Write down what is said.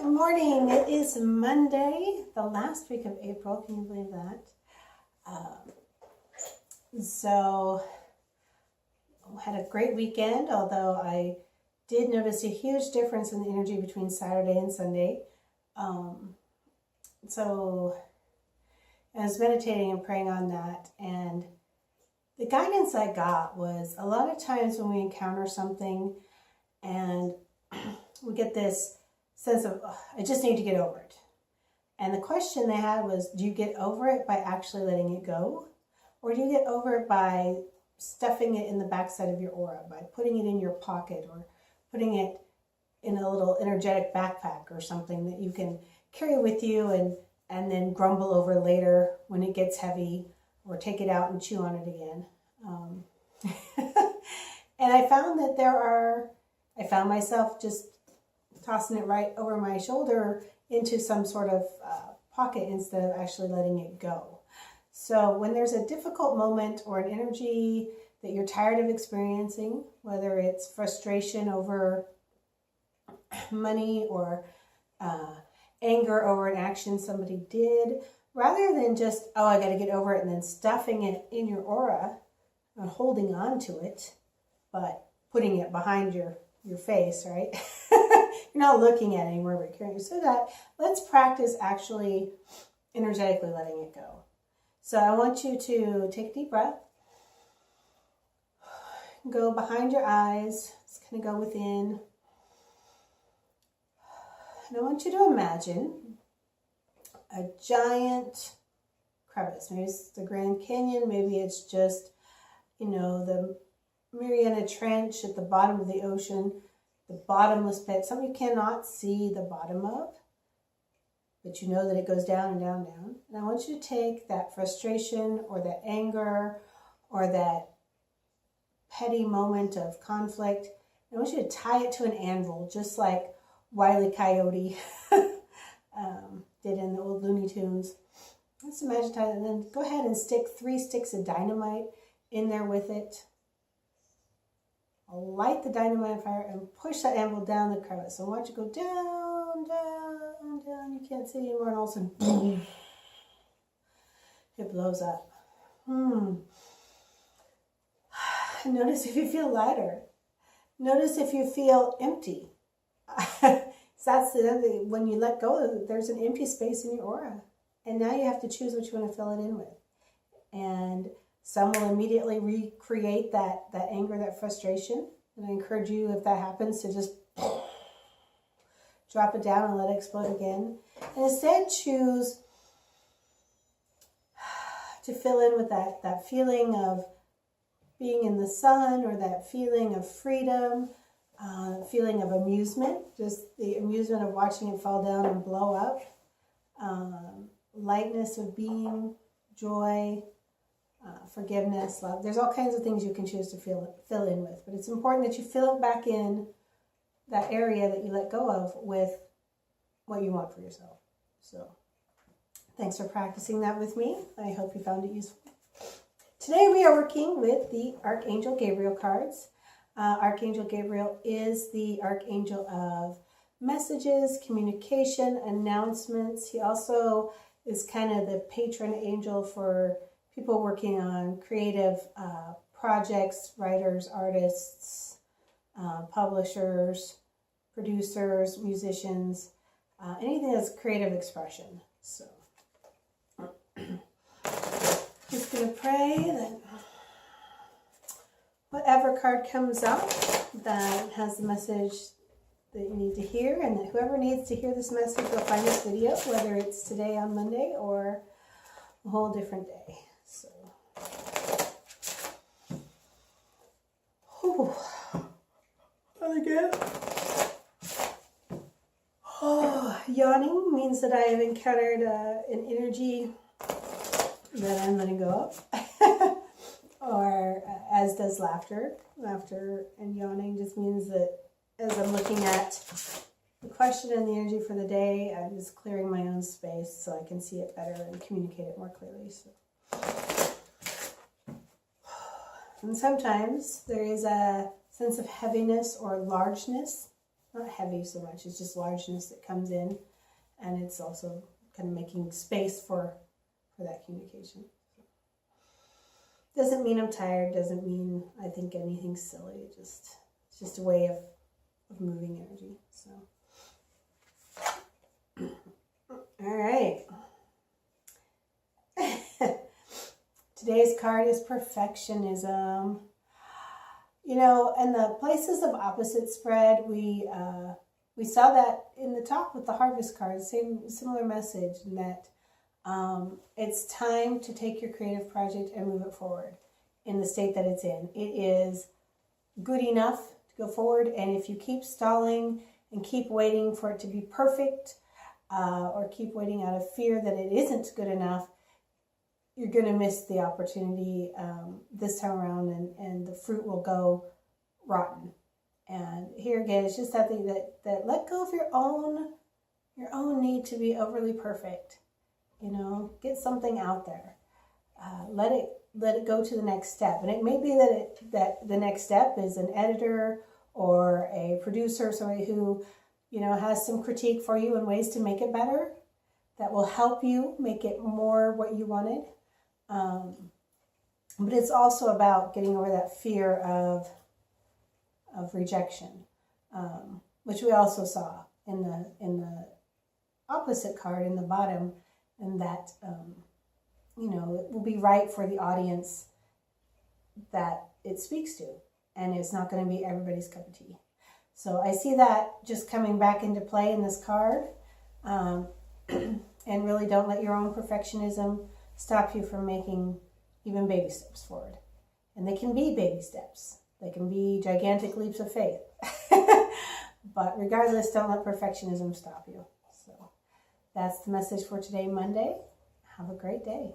Good morning. It is Monday, the last week of April. Can you believe that? So I had a great weekend, although I did notice a huge difference in the energy between Saturday and Sunday. So I was meditating and praying on that, and the guidance I got was a lot of times when we encounter something and we get this sense of, oh, I just need to get over it. And the question they had was, do you get over it by actually letting it go? Or do you get over it by stuffing it in the backside of your aura, by putting it in your pocket or putting it in a little energetic backpack or something that you can carry with you and then grumble over later when it gets heavy, or take it out and chew on it again. And I found that I found myself just tossing it right over my shoulder into some sort of pocket instead of actually letting it go. So when there's a difficult moment or an energy that you're tired of experiencing, whether it's frustration over money or anger over an action somebody did, rather than just, oh, I got to get over it, and then stuffing it in your aura and holding on to it, but putting it behind your face, right? You're not looking at it anymore, but carrying it. So that, let's practice actually energetically letting it go. So I want you to take a deep breath. Go behind your eyes. It's going to go within. And I want you to imagine a giant crevice. Maybe it's the Grand Canyon. Maybe it's just, the Mariana Trench at the bottom of the ocean, the bottomless pit, something you cannot see the bottom of, but you know that it goes down and down and down. And I want you to take that frustration or that anger or that petty moment of conflict, and I want you to tie it to an anvil, just like Wile E. Coyote did in the old Looney Tunes. Let's imagine tying it, and then go ahead and stick 3 sticks of dynamite in there with it. I'll light the dynamite on fire and push that anvil down the crevice. So watch it go down, down, down. You can't see it anymore, and all of a sudden, boom, it blows up. Notice if you feel lighter. Notice if you feel empty. That's when you let go, there's an empty space in your aura. And now you have to choose what you want to fill it in with. And some will immediately recreate that anger, that frustration. And I encourage you, if that happens, to just drop it down and let it explode again. And instead choose to fill in with that feeling of being in the sun, or that feeling of freedom, feeling of amusement, just the amusement of watching it fall down and blow up, lightness of being, joy, forgiveness, love. There's all kinds of things you can choose to fill in with, but it's important that you fill it back in, that area that you let go of, with what you want for yourself. So thanks for practicing that with me. I hope you found it useful. Today we are working with the Archangel Gabriel cards. Archangel Gabriel is the Archangel of messages, communication, announcements. He also is kind of the patron angel for people working on creative projects, writers, artists, publishers, producers, musicians, anything that's creative expression. So just going to pray that whatever card comes up that has the message that you need to hear, and that whoever needs to hear this message will find this video, whether it's today on Monday or a whole different day. So, again. Yawning means that I have encountered an energy that I'm letting go of. Or as does laughter. Laughter and yawning just means that as I'm looking at the question and the energy for the day, I'm just clearing my own space so I can see it better and communicate it more clearly. So. And sometimes there is a sense of heaviness or largeness not heavy so much, it's just largeness that comes in, and it's also kind of making space for that communication. Doesn't mean I'm tired, doesn't mean I think anything's silly, it's just a way of moving energy. So all right. Today's card is Perfectionism. You know, and the places of opposite spread, we saw that in the top with the Harvest card, similar message, in that it's time to take your creative project and move it forward in the state that it's in. It is good enough to go forward, and if you keep stalling and keep waiting for it to be perfect, or keep waiting out of fear that it isn't good enough, you're going to miss the opportunity this time around, and the fruit will go rotten. And here again, it's just that thing that let go of your own need to be overly perfect. You know, get something out there. Let it go to the next step. And it may be that the next step is an editor or a producer, somebody who, you know, has some critique for you and ways to make it better that will help you make it more what you wanted. But it's also about getting over that fear of rejection, which we also saw in the opposite card in the bottom, and that you know, it will be right for the audience that it speaks to, and it's not going to be everybody's cup of tea. So I see that just coming back into play in this card, and really don't let your own perfectionism stop you from making even baby steps forward. And they can be baby steps. They can be gigantic leaps of faith. But regardless, don't let perfectionism stop you. So that's the message for today, Monday. Have a great day.